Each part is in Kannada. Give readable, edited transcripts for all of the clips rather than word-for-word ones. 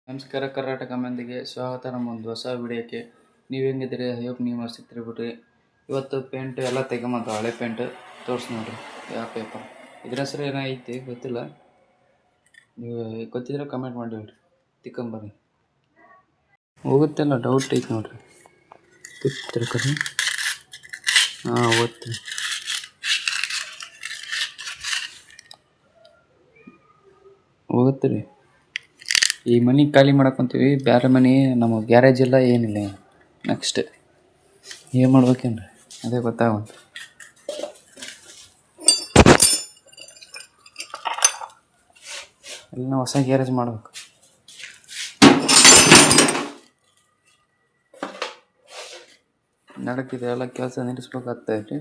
ನಮಸ್ಕಾರ ಕರ್ನಾಟಕ ಮಂದಿಗೆ ಸ್ವಾಗತ ನಮ್ಮ ಒಂದು ಹೊಸ ವಿಡಿಯೋಕ್ಕೆ. ನೀವು ಹೆಂಗಿದ್ದೀರಿ? ಹೋಪ್ ನೀವು ಮಸ್ತಿರ್ತೀರಿ ಬಿಡ್ರಿ. ಇವತ್ತು ಪೇಂಟ್ ಎಲ್ಲ ತೆಗೊಂಬಂತ ಹಳೆ ಪೇಂಟ್ ತೋರಿಸಿ ನೋಡ್ರಿ. ಯಾವ ಪೇಪರ್ ಇದ್ರ ಹೆಸರು ಏನೈತಿ ಗೊತ್ತಿಲ್ಲ, ನೀವು ಗೊತ್ತಿದ್ರೆ ಕಮೆಂಟ್ ಮಾಡಿ ಹೇಳ್ರಿ. ತಿಕ್ಕೊಂಬರ್ರಿ, ಹೋಗುತ್ತೆಲ್ಲ ಡೌಟ್ ಐತಿ ನೋಡ್ರಿ. ತಿರ್ಕರಿ, ಹಾಂ ಓದ್ತೀವಿ. ಹೋಗುತ್ತೆ ರೀ. ಈ ಮನೆ ಖಾಲಿ ಮಾಡಕೊಂತೀವಿ, ಬೇರೆ ಮನೆ ನಮ್ಮ ಗ್ಯಾರೇಜ್ ಇಲ್ಲ, ಏನಿಲ್ಲ. ನೆಕ್ಸ್ಟ್ ಏನು ಮಾಡ್ಬೇಕೇನ್ರಿ ಅದೇ ಗೊತ್ತಾಗಂತ. ಎಲ್ಲ ಹೊಸ ಗ್ಯಾರೇಜ್ ಮಾಡ್ಬೇಕು. ನಡಕ್ಕಿದೆ ಎಲ್ಲ ಕೆಲಸ ನಿಲ್ಲಿಸ್ಬೇಕಾಗ್ತೈತಿ.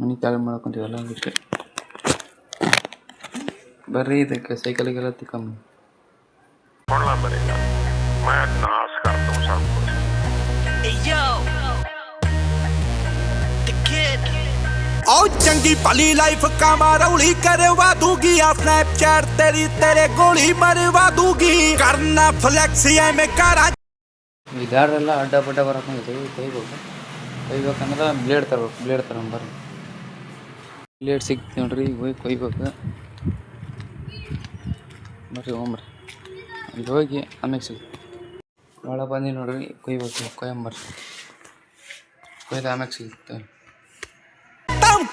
ಮನೆ ಖಾಲಿ ಮಾಡ್ಕೊಂತೀವಿ ಎಲ್ಲ ಇಷ್ಟೇ. ಬರ್ರಿ ಇದಕ್ಕೆ ಸೈಕಲಿಗೆಲ್ಲ ತಿಕ್ಕೊಂಬ. चंगी भली लाइफ कामा रौली करवा दूंगी, आ स्नैपचैट तेरी तेरे गोली मरवा दूंगी, करना फ्लेक्स में करा. ಇದಾರೆಲ್ಲ ಅಡ್ಡ ಬಡ್ಡ ಬರಕೊಂಡಿದ್ದೀವಿ. ಕೊಯ್ಬೇಕಂದ್ರೆ ಬ್ಲೇಡ್ ತಗೊಂಬರ್ರಿ. ಬ್ಲೇಡ್ ಸಿಗ್ತಿ ನೋಡ್ರಿ, ಈಗ ಹೋಗಿ ಕೊಯ್ಬೇಕು. ಬರ್ರಿ ಹೋಗ್ರಿ, ಇಲ್ಲಿ ಹೋಗಿ ಆಮೇಲೆ ಸಿಗ್ತಿ. ಭಾಳ ಬಂದು ನೋಡ್ರಿ, ಕೊಯ್ಯಂಬರ್ರಿ. ಕೊಯ್ದು ಆಮೇಲೆ ಸಿಗುತ್ತೆ.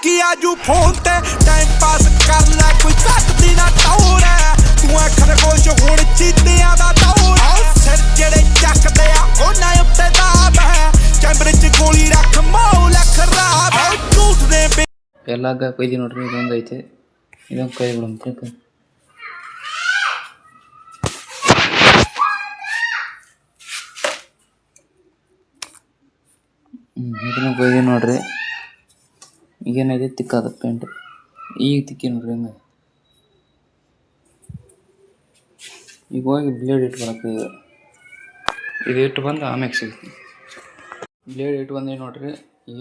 किया जू फोन ते टाइम पास कर ले, कोई सकदी ना टौर है तू खरगोश हुण चीतियां दा दौर है. सिर जेड़े चकदे आ ओना उत्ते दाब है, चैंबर च गोली रख मौला खराब है. झूठ दे ಎಲ್ಲಾಗ ಕೊಯ್ದು ನೋಡ್ರಿ. ಇದೊಂದು ಐತೆ, ಇದೊಂದು ಕೊಯ್ದು ಬಿಡೋಣ. ಇದನ್ನು ಕೊಯ್ದು ನೋಡ್ರಿ. ಈಗೇನೈತೆ ತಿಕ್ಕಾದ ಪೇಂಟ್, ಈಗ ತಿಕ್ಕಿ ನೋಡ್ರಿ. ಹಂಗೆ ಈಗ ಹೋಗಿ ಬ್ಲೇಡ್ ಇಟ್ಟು ಬರಕ್ಕೆ. ಇದು ಇಟ್ಟು ಬಂದು ಆಮ್ಯಾಗ ಸಿಗ್ತಿ. ಬ್ಲೇಡ್ ಇಟ್ಟು ಬಂದು ನೋಡ್ರಿ,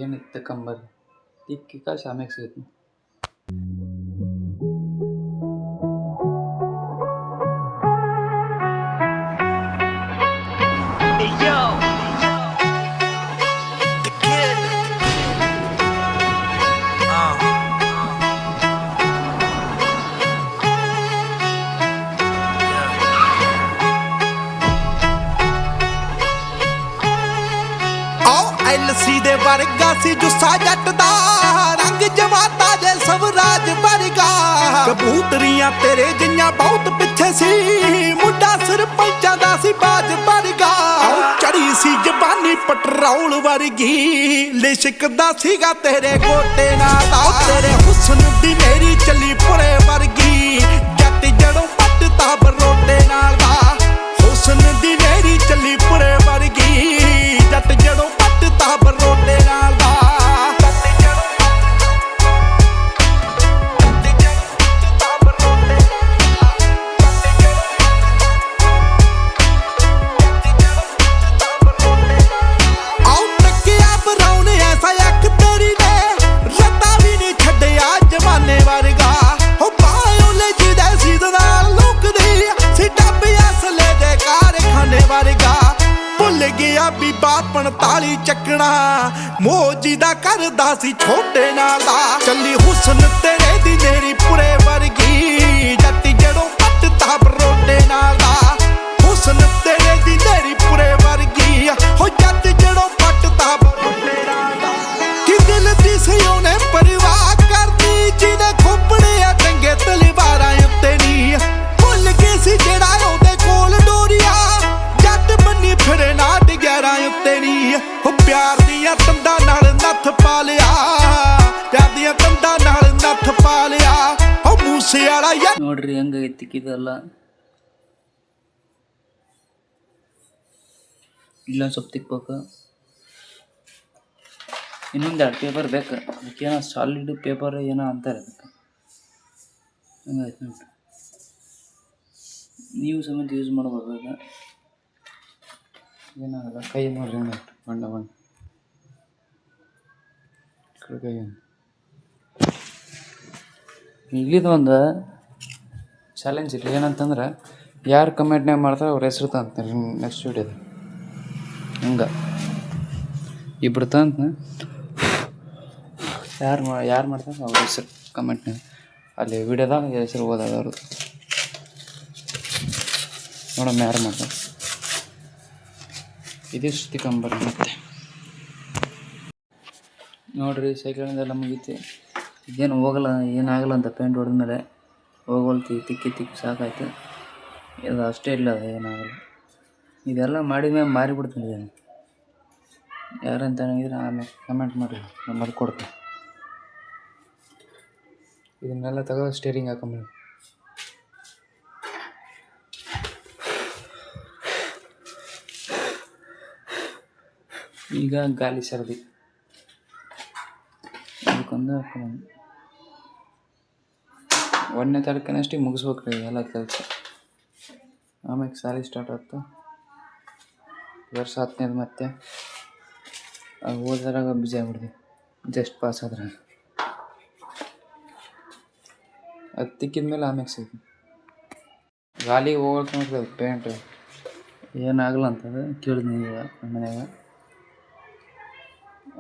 ಏನು ತಗೊಂಬರ್ರಿ. ತಿಕ್ಕಿ ಕಾಸು ಆಮ್ಯಾಗ ಸಿಗುತ್ತೆ. सीधे वर्गा सी जुस्सा जट दा, रंग जमाता जे स्वराज वर्गा. कबूतरियां तेरे जियां बहुत पिछे सी, मुंडा सरपंचा दा सी बाज वर्गा. चढ़ी सी जबानी पटरौल वर्गी, लिशकदा सीगा तेरे गोटे नाल दा. तेरे हुस्न दी मेरी चली पुरे वर्गी, जट जड़ों पटता बरोटे नाल दा. हुस्न दी मेरी चली पुरे वर्गी, जट जड़ों पटता बरोटे नाल दा. ਚੱਕਣਾ ਮੋਜੀ ਦਾ ਕਰਦਾ ਸੀ ਛੋਟੇ ਨਾਲ ਦਾ. ਚੱਲੀ ਹੁਸਨ ਤੇਰੇ ਦੀ ਮੇਰੀ ਪੁਰੇ ਵਰਗੀ, ਜੱਟ ਜੜੋਂ ਪੱਟਤਾ ਬਰੋਟੇ ਨਾਲ ਦਾ. ਹੁਸਨ ਤੇਰੇ ਦੀ ਮੇਰੀ ਪੁਰੇ ਵਰਗੀ, ਹੋ ਜੱਟ ਜੜੋਂ ਪੱਟਤਾ ਬਰੋਟੇ ਨਾਲ ਦਾ. ਕਿ ਦਿਲ ਦੀ ਸੀ ਉਹਨੇ ਪਰਵਾਹ ਕਰਦੀ, ਜਿਹਦੇ ਖੋਪੜੇ ਆ ਟੰਗੇ ਤਲਵਾਰਾਂ ਉੱਤੇ ਨਹੀਂ. ਭੁੱਲ ਗਈ ਸੀ ਜਿਹੜਾ ਉਹਦੇ ਕੋਲ ਡੋਰੀਆ, ਜੱਟ ਬੰਨੀ ਫਿਰੇ ਨਾ ਡਿਗਿਆਰਾਂ ਉੱਤੇ ਨਹੀਂ. प्यार दिया तंदा नाल नथ पा लिया, प्यार दिया तंदा नाल नथ पा लिया. ओ मूसे वाला यार ನೋಡ್ರಿ ಹೆಂಗೈತಿ ತಿಕ್ಕಿದೆಲ್ಲ. ಇಲ್ಲೊಂದು ಸ್ವಲ್ಪ ತಿಕ್ಬೇಕು. ಇನ್ನೊಂದು 2 ಪೇಪರ್ ಬೇಕು. ಅದಕ್ಕೇನೋ ಸಾಲಿಡ್ ಪೇಪರ್ ಏನೋ ಅಂತಾರೆ ಅದಕ್ಕೆ. ಹಂಗಾಯ್ತು ನೋಡ್ರಿ, ನೀವು ಸಮೇತ ಯೂಸ್ ಮಾಡ್ಬೋದು. ಏನಾಗಲ್ಲ, ಕೈ ಮಾಡ್ರಿ ಬಣ್ಣ ಬಣ್ಣ ಕೈ. ಇಲ್ಲಿದು ಒಂದು ಚಾಲೆಂಜ್ ಇಲ್ಲ, ಏನಂತಂದ್ರೆ ಯಾರು ಕಮೆಂಟ್ನಾಗ ಮಾಡ್ತಾರೆ ಅವ್ರ ಹೆಸ್ರು ತಂತೀನಿ ನೆಕ್ಸ್ಟ್ ವೀಡಿಯೋದ ಹಂಗೆ ಇಬ್ಬರು ತಂತ ಯಾರು ಮಾಡ್ತಾರೆ ಅವ್ರ ಹೆಸ್ರು ಕಮೆಂಟ್ನಾಗ ಅಲ್ಲಿ ವೀಡಿಯೋದಾಗ ಹೆಸ್ರು ಓದೋದು ಅವ್ರದ್ದು ನೋಡಮ್ಮ ಯಾರು ಮಾಡ್ತಾರೆ ಇದಿಷ್ಟು ತಿಕ್ಕೊಂಬರ್ರಿ ಮತ್ತೆ ನೋಡಿರಿ ಸೈಕಲಿಂದೆಲ್ಲ ಮುಗೀತಿ ಇದೇನು ಹೋಗಲ್ಲ ಏನಾಗಲ್ಲ ಅಂತ ಪೇಂಟ್ ಹೊಡೆದ್ಮೇಲೆ ಹೋಗಲ್ತಿ ತಿಕ್ಕಿ ಸಾಕಾಯ್ತು ಇದು ಅಷ್ಟೇ ಇಲ್ಲ ಅದು ಏನಾಗಲ್ಲ ಇದೆಲ್ಲ ಮಾಡಿದ್ಮೇಲೆ ಮಾರಿಬಿಡ್ತೀನಿ ಇದನ್ನು ಯಾರಂತ ಏನಾಗಿದ್ರೆ ಆಮೇಲೆ ಕಮೆಂಟ್ ಮಾಡಿ ನಾನು ಬರ್ಕೊಡ್ತೀನಿ ಇದನ್ನೆಲ್ಲ ತೆಗೆದು ಸ್ಟೇರಿಂಗ್ ಹಾಕೊಂಬಿಡಿ ಈಗ ಗಾಲಿ ಸರದಿ ಅದಕ್ಕೊಂದು ಹಾಕೊಂಡು 1ನೇ ತಾರೀಕಿನಷ್ಟೇ ಮುಗಿಸ್ಬೇಕ್ರಿ ಎಲ್ಲ ಕೆಲಸ ಆಮೇಲೆ ಸಾಲಿ ಸ್ಟಾರ್ಟ್ ಆಗ್ತಾ ವರ್ಷ 10ನೇದು ಮತ್ತೆ ಓದ್ರಾಗ ಬಿಜಿ ಆಗ್ಬಿಡ್ತೀವಿ ಜಸ್ಟ್ ಪಾಸ್ ಆದ್ರೆ ಅದು ತಿಕ್ಕಿದ್ಮೇಲೆ ಆಮೇಲೆ ಸಿಗ್ತೀವಿ ಗಾಲಿ ಹೋಗಕ್ಕೆ ನೋಡ್ರಿ ಅದು ಪೇಂಟ್ ಏನಾಗಲ್ಲ ಅಂತಂದು ಕೇಳಿದ್ನಿ ಈಗ ನಮ್ಮ ಮನ್ಯಾಗ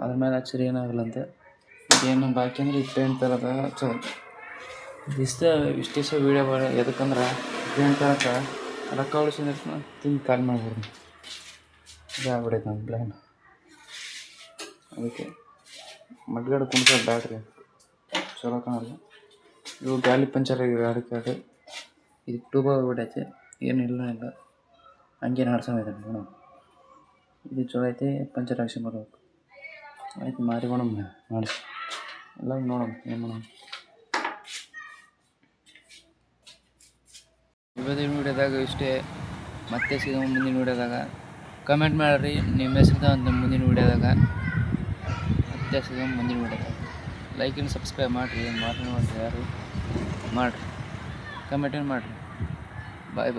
ಅದ್ರ ಮೇಲೆ ಹಚ್ಚಿರಿ ಏನಾಗಲ್ಲ ಅಂತ ಏನು ಬಾಕಿ ಅಂದ್ರೆ ಈ ಪೇಂಟ್ ತರೋದ ಚಲೋ ಇಷ್ಟು ದಿವಸ ವೀಡಿಯೋ ಎದಕ್ಕಂದ್ರೆ ಪೇಂಟ್ ತರಕ್ಕೆ ರೊಕ್ಕ ಉಳಿಸಿದ್ರೆ ತಿಂದು ಕಾಲ್ ಮಾಡ್ಬಿಡ್ತೀನಿ ಇದಾಗ್ಬಿಡೈತೆ ನನ್ನ ಪ್ಲ್ಯಾನ್ ಅದಕ್ಕೆ ಮಡ್ಗಡೆ ಕುಣ್ಸೋದು ಬ್ಯಾಟ್ರಿ ಚಲೋ ಕಾಣಲ್ಲ ಇವು ಗಾಲಿ ಪಂಚರ್ ಆಗಿವೆ ಅದಕ್ಕೆ ಇದು ಟ್ಯೂಬ್ ಆಗಿಬಿಟ್ಟೈತೆ ಏನಿಲ್ಲ ಇಲ್ಲ ಹಂಗೆ ನಡ್ಸೋದಿದೆ ನೋಡೋಣ ಇದು ಚಲೋ ಐತೆ ಪಂಚರ್ ಹಾಕ್ಸಿ ಬರ್ಬೇಕು ಆಯ್ತು ಮಾರಿಗೋಣ ಮಾಡಿಸಿ ಎಲ್ಲ ನೋಡೋಣ ಏನು ಮಾಡೋಣ ಇವತ್ತಿನ ವೀಡಿಯೋದಾಗ ಇಷ್ಟೇ ಮತ್ತೆ ಸಿಗೋ ಮುಂದಿನ ವೀಡಿಯೋದಾಗ ಕಮೆಂಟ್ ಮಾಡಿರಿ ನಿಮ್ಮ ಹೆಸರು ಅಂತ ಮುಂದಿನ ವೀಡಿಯೋದಾಗ ಮತ್ತೆ ಸಿಗೋ ಮುಂದಿನ ವೀಡಿಯೋದಾಗ ಲೈಕ್ ಸಬ್ಸ್ಕ್ರೈಬ್ ಮಾಡಿರಿ ಮಾಡಿರಿ ಯಾರು ಮಾಡಿರಿ ಕಮೆಂಟೇನು ಮಾಡಿರಿ ಬಾಯ್